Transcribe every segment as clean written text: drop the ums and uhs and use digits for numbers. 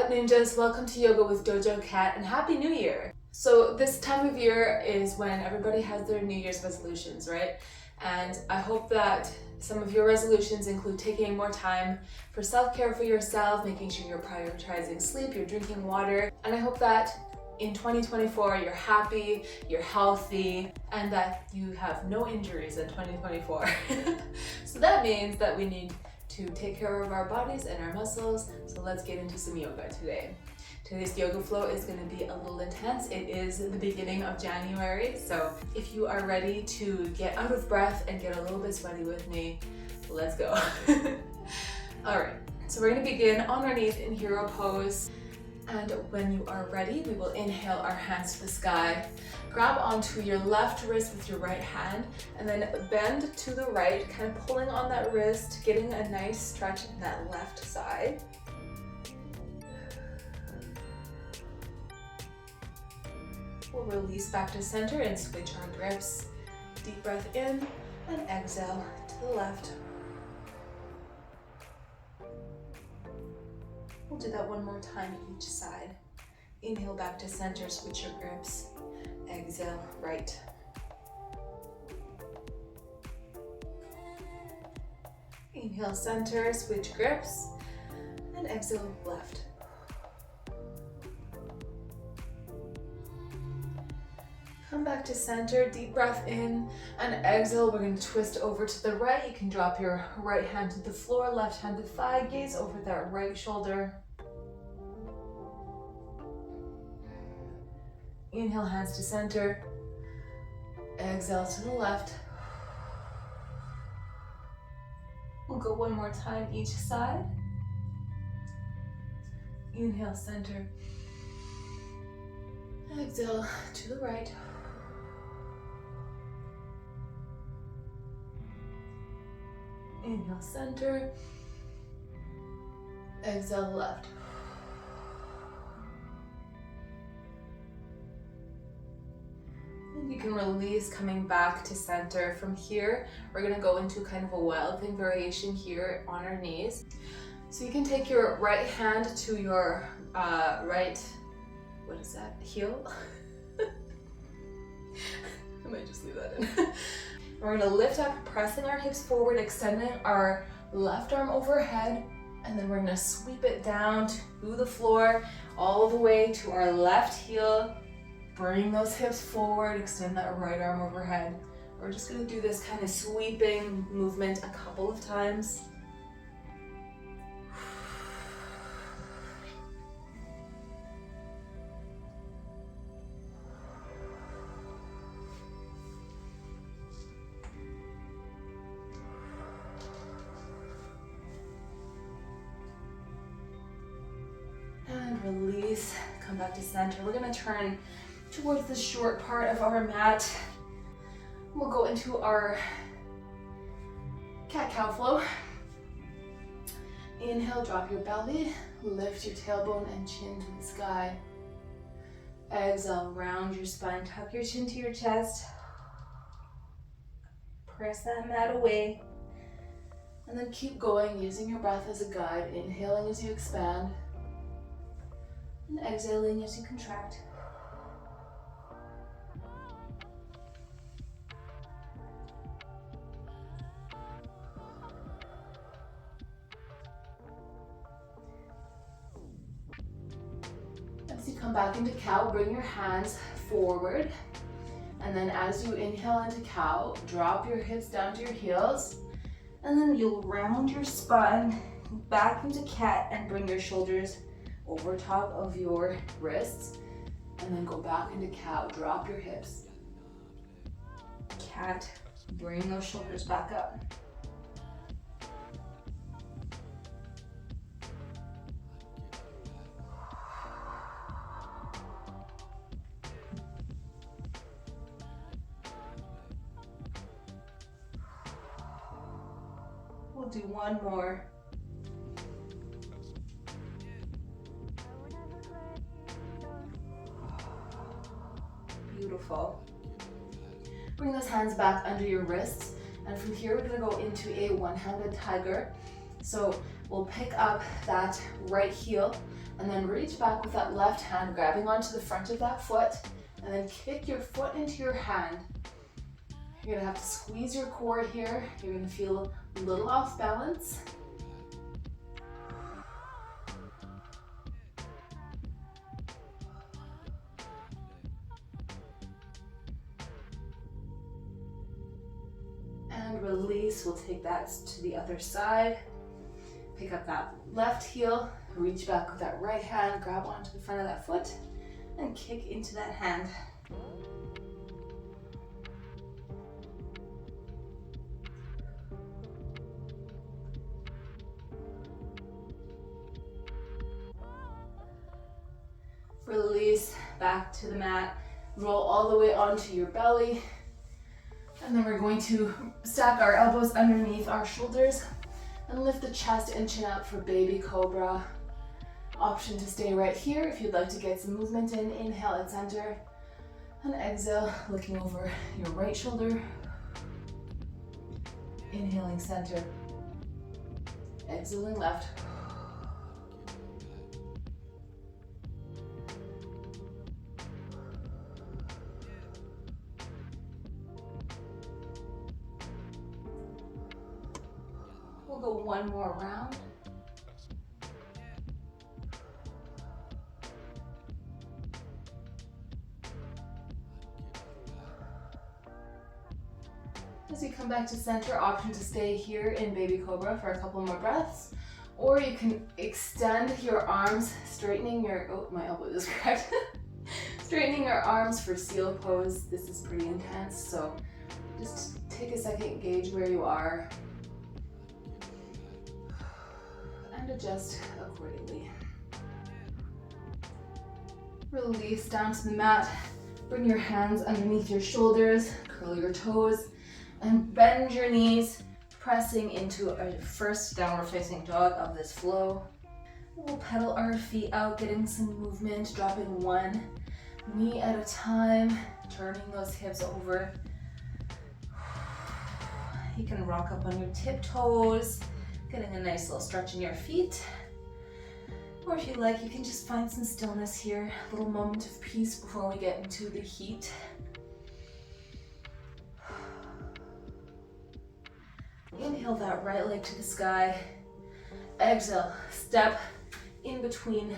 What Ninjas, welcome to Yoga with Dojo Cat and Happy New Year! So this time of year is when everybody has their New Year's resolutions, right? And I hope that some of your resolutions include taking more time for self-care for yourself, making sure you're prioritizing sleep, you're drinking water, and I hope that in 2024 you're happy, you're healthy, and that you have no injuries in 2024. So that means that we need to take care of our bodies and our muscles, so let's get into some yoga today. Today's yoga flow is going to be a little intense. It is the beginning of January, so if you are ready to get out of breath and get a little bit sweaty with me, let's go. Alright, so we're going to begin on our knees in hero pose, and when you are ready, we will inhale our hands to the sky. Grab onto your left wrist with your right hand and then bend to the right, kind of pulling on that wrist, getting a nice stretch in that left side. We'll release back to center and switch our grips. Deep breath in and exhale to the left. We'll do that one more time each side. Inhale back to center, switch your grips. Exhale, right. Inhale, center, switch grips, and exhale, left. Come back to center, deep breath in, and exhale. We're going to twist over to the right. You can drop your right hand to the floor, left hand to thigh, gaze over that right shoulder. Inhale, hands to center. Exhale to the left. We'll go one more time each side. Inhale, center. Exhale to the right. Inhale, center. Exhale, left. You can release, coming back to center. From here, we're gonna go into kind of a wild thing variation here on our knees. So you can take your right hand to your right, what is that, heel? I might just leave that in. We're gonna lift up, pressing our hips forward, extending our left arm overhead, and then we're gonna sweep it down to the floor, all the way to our left heel. Bring those hips forward, extend that right arm overhead. We're just gonna do this kind of sweeping movement a couple of times. And release, come back to center. We're gonna turn towards the short part of our mat. We'll go into our cat-cow flow. Inhale, drop your belly, lift your tailbone and chin to the sky. Exhale, round your spine, tuck your chin to your chest. Press that mat away. And then keep going, using your breath as a guide. Inhaling as you expand. And exhaling as you contract. As you come back into cow, bring your hands forward. And then as you inhale into cow, drop your hips down to your heels. And then you'll round your spine back into cat and bring your shoulders over top of your wrists. And then go back into cow, drop your hips. Cat, bring those shoulders back up. We'll do one more. Beautiful. Bring those hands back under your wrists, and from here we're going to go into a one-handed tiger. So we'll pick up that right heel and then reach back with that left hand, grabbing onto the front of that foot, and then kick your foot into your hand. You're gonna have to squeeze your core here. You're gonna feel a little off balance. And release, we'll take that to the other side. Pick up that left heel, reach back with that right hand, grab onto the front of that foot, and kick into that hand. Release back to the mat, roll all the way onto your belly, and then we're going to stack our elbows underneath our shoulders and lift the chest and chin up for baby cobra. Option to stay right here if you'd like to get some movement in. Inhale at center, and exhale, looking over your right shoulder. Inhaling center, exhaling left. We'll go one more round. As you come back to center, option to stay here in baby cobra for a couple more breaths, or you can extend your arms, straightening your, oh, my elbow is cracked. Straightening your arms for seal pose. This is pretty intense, so just take a second, gauge where you are, and adjust accordingly. Release down to the mat. Bring your hands underneath your shoulders, curl your toes, and bend your knees, pressing into a first downward facing dog of this flow. We'll pedal our feet out, getting some movement, dropping one knee at a time, turning those hips over. You can rock up on your tiptoes, getting a nice little stretch in your feet. Or if you like, you can just find some stillness here, a little moment of peace before we get into the heat. Inhale that right leg to the sky. Exhale, step in between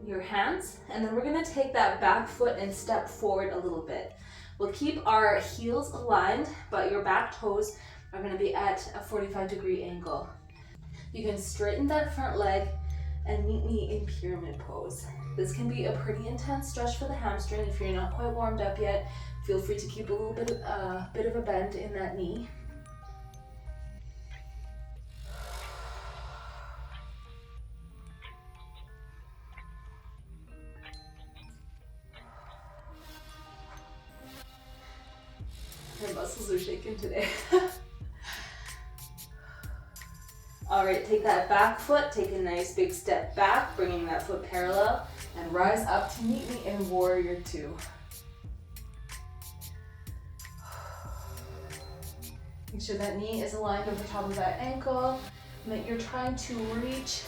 your hands, and then we're gonna take that back foot and step forward a little bit. We'll keep our heels aligned, but your back toes are gonna be at a 45-degree angle. You can straighten that front leg and meet me in pyramid pose. This can be a pretty intense stretch for the hamstring. If you're not quite warmed up yet, feel free to keep a little bit of a bend in that knee. My muscles are shaking today. All right, take that back foot, take a nice big step back, bringing that foot parallel, and rise up to meet me in warrior two. Make sure that knee is aligned over top of that ankle, and that you're trying to reach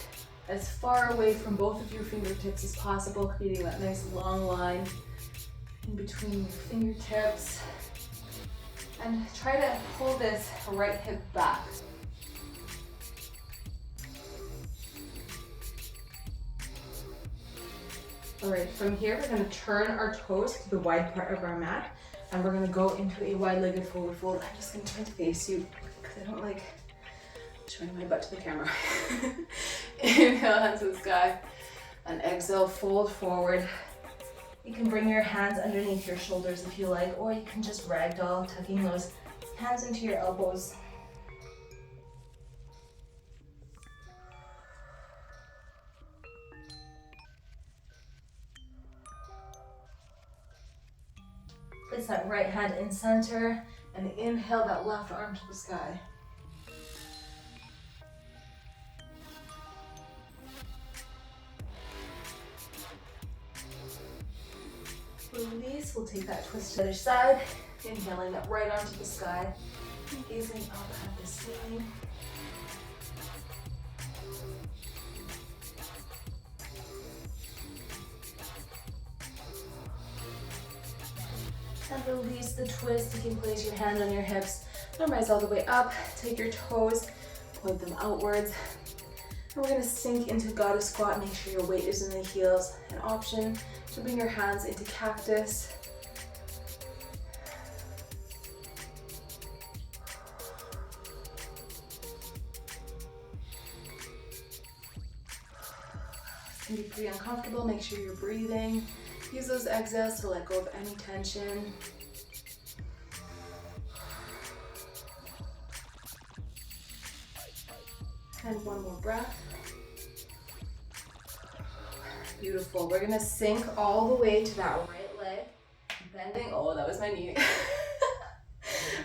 as far away from both of your fingertips as possible, creating that nice long line in between your fingertips. And try to pull this right hip back. All right, from here, we're gonna turn our toes to the wide part of our mat, and we're gonna go into a wide-legged forward fold. I'm just gonna try to face you, because I don't like showing my butt to the camera. Inhale, hands to the sky, and exhale, fold forward. You can bring your hands underneath your shoulders if you like, or you can just ragdoll, tucking those hands into your elbows. Place that right hand in center, and inhale that left arm to the sky. Release, we'll take that twist to the other side, inhaling that right arm to the sky, and gazing up at the ceiling. And release the twist. You can place your hand on your hips and rise all the way up. Take your toes, point them outwards. And we're gonna sink into goddess squat. Make sure your weight is in the heels. An option to bring your hands into cactus. It's gonna be pretty uncomfortable. Make sure you're breathing. Use those exhales to let go of any tension. And one more breath. Beautiful. We're gonna sink all the way to that right leg. Bending, oh, that was my knee.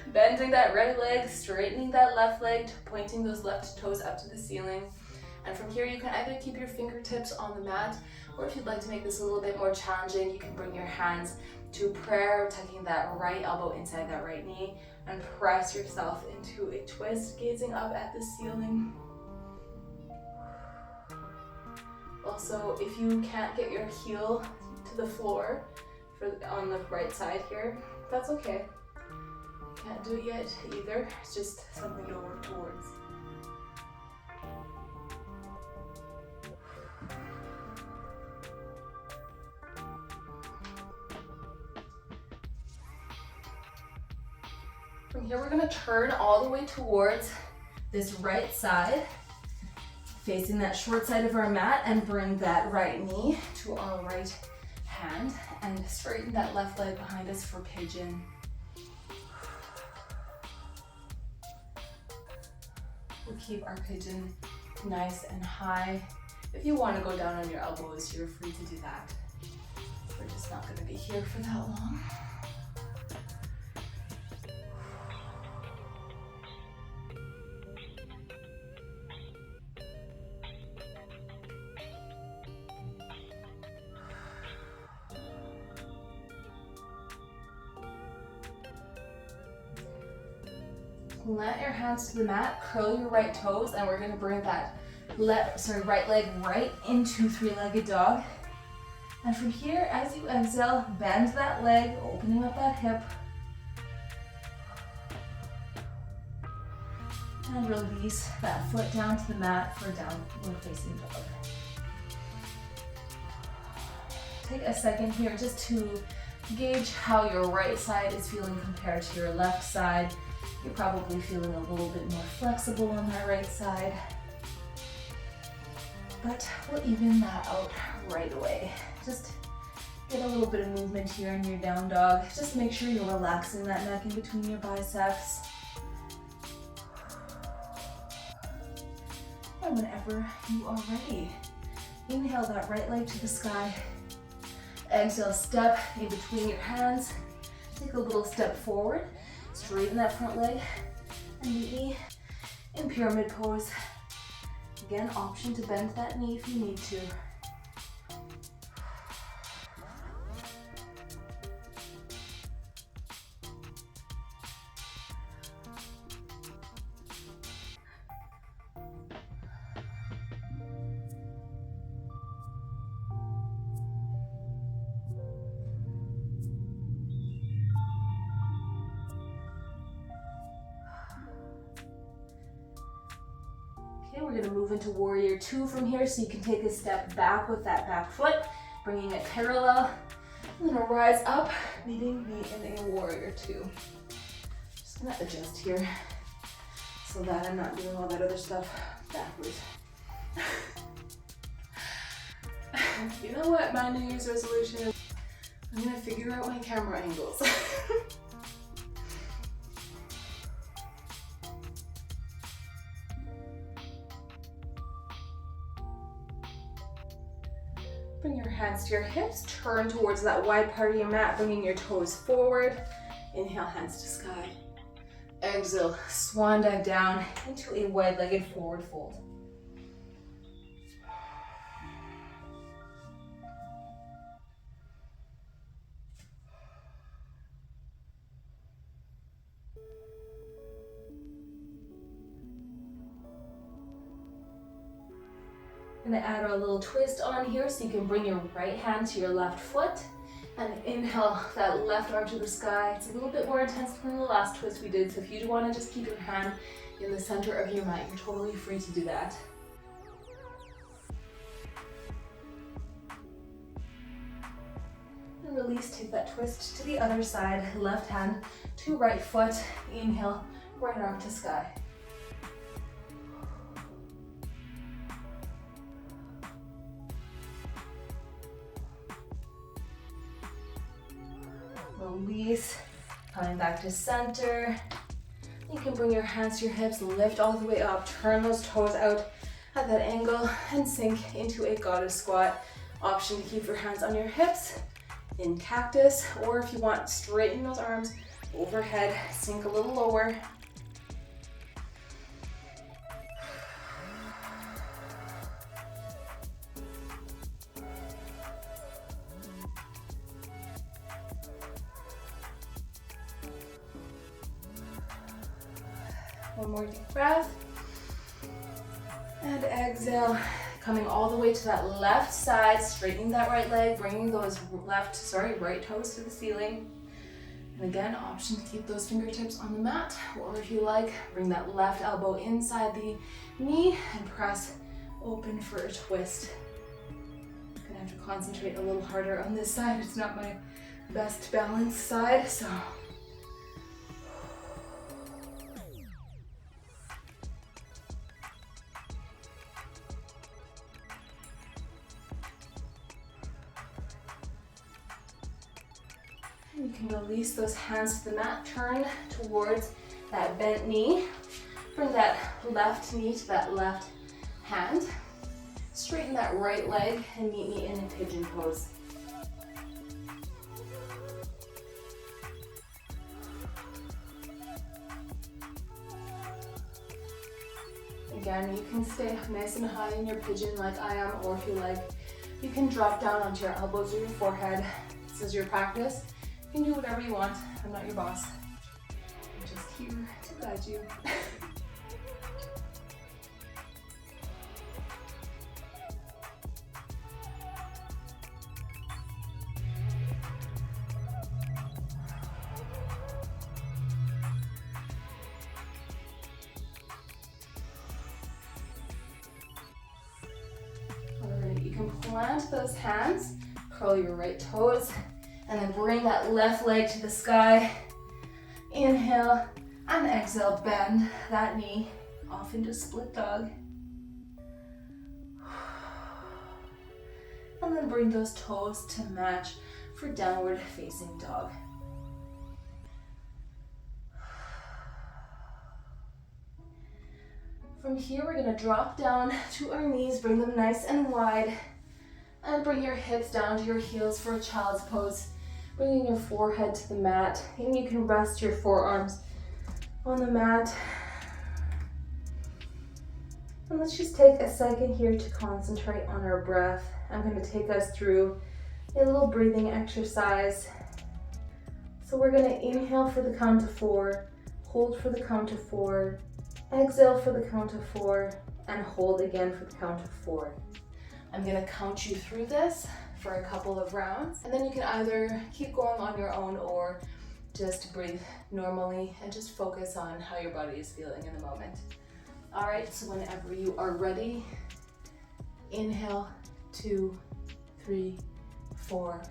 Bending that right leg, straightening that left leg, pointing those left toes up to the ceiling. And from here, you can either keep your fingertips on the mat, or if you'd like to make this a little bit more challenging, you can bring your hands to prayer, tucking that right elbow inside that right knee, and press yourself into a twist, gazing up at the ceiling. Also, if you can't get your heel to the floor on the right side here, that's okay. Can't do it yet either. It's just something to work towards. From here, we're gonna turn all the way towards this right side, facing that short side of our mat, and bring that right knee to our right hand and straighten that left leg behind us for pigeon. We'll keep our pigeon nice and high. If you want to go down on your elbows, you're free to do that. We're just not going to be here for that long. Plant your hands to the mat, curl your right toes, and we're gonna bring that right leg right into three-legged dog. And from here, as you exhale, bend that leg, opening up that hip. And release that foot down to the mat for downward facing dog. Take a second here just to gauge how your right side is feeling compared to your left side. You're probably feeling a little bit more flexible on that right side, but we'll even that out right away. Just get a little bit of movement here in your down dog. Just make sure you're relaxing that neck in between your biceps. And whenever you are ready, inhale that right leg to the sky. Exhale, step in between your hands. Take a little step forward. Straighten that front leg and meet me in pyramid pose. Again, option to bend that knee if you need to. Okay, we're gonna move into warrior two from here, so you can take a step back with that back foot, bringing it parallel. I'm gonna rise up, meeting me in a warrior two. Just gonna adjust here so that I'm not doing all that other stuff backwards. You know what my New Year's resolution is? I'm gonna figure out my camera angles. Bring your hands to your hips, turn towards that wide part of your mat, bringing your toes forward. Inhale, hands to sky. Exhale, swan dive down into a wide-legged forward fold. Gonna add our little twist on here, so you can bring your right hand to your left foot And inhale that left arm to the sky. It's a little bit more intense than the last twist we did, so if you want to just keep your hand in the center of your mat, you're totally free to do that. And release, take that twist to the other side, left hand to right foot. Inhale, right arm to sky. Release, coming back to center. You can bring your hands to your hips, lift all the way up, turn those toes out at that angle, and sink into a goddess squat. Option to keep your hands on your hips in cactus, or if you want, straighten those arms overhead, sink a little lower. One more deep breath. And exhale, coming all the way to that left side, straightening that right leg, bringing those right toes to the ceiling. And again, option to keep those fingertips on the mat, or if you like, bring that left elbow inside the knee and press open for a twist. I'm gonna have to concentrate a little harder on this side. It's not my best balanced side, so. You can release those hands to the mat, turn towards that bent knee. Bring that left knee to that left hand. Straighten that right leg and meet me in a pigeon pose. Again, you can stay nice and high in your pigeon like I am, or if you like, you can drop down onto your elbows or your forehead. This is your practice. You can do whatever you want. I'm not your boss. I'm just here to guide you. Alright, you can plant those hands, curl your right toes, and then bring that left leg to the sky. Inhale and exhale, bend that knee off into split dog. And then bring those toes to match for downward facing dog. From here, we're gonna drop down to our knees, bring them nice and wide, and bring your hips down to your heels for a child's pose. Bringing your forehead to the mat, and you can rest your forearms on the mat. And let's just take a second here to concentrate on our breath. I'm going to take us through a little breathing exercise. So we're going to inhale for the count of 4, hold for the count of 4, exhale for the count of 4, and hold again for the count of 4. I'm going to count you through this for a couple of rounds, and then you can either keep going on your own or just breathe normally and just focus on how your body is feeling in the moment. All right, so whenever you are ready, inhale, 2, 3, 4,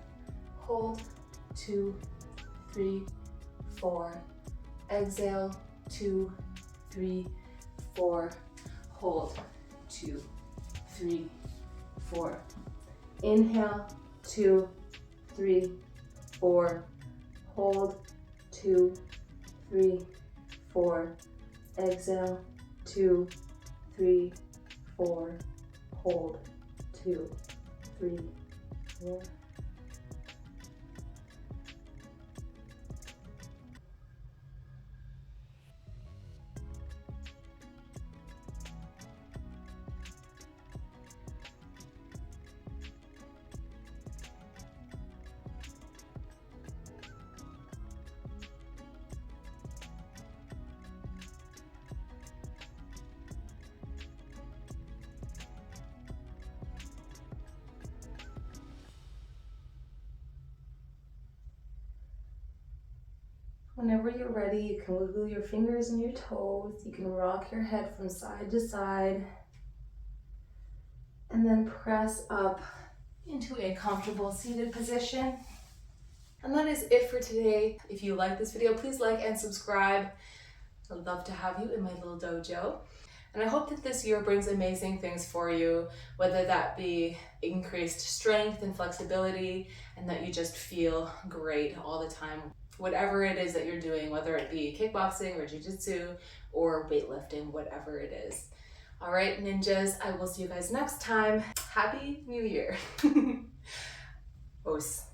hold, 2, 3, 4, exhale, 2, 3, 4, hold, 2, 3, 4. Inhale, 2, 3, 4, hold, 2, 3, 4, exhale, 2, 3, 4, hold, 2, 3, 4. Whenever you're ready, you can wiggle your fingers and your toes. You can rock your head from side to side. And then press up into a comfortable seated position. And that is it for today. If you like this video, please like and subscribe. I'd love to have you in my little dojo. And I hope that this year brings amazing things for you, whether that be increased strength and flexibility, and that you just feel great all the time. Whatever it is that you're doing, whether it be kickboxing or jiu-jitsu or weightlifting, whatever it is. All right, ninjas, I will see you guys next time. Happy New Year. Os.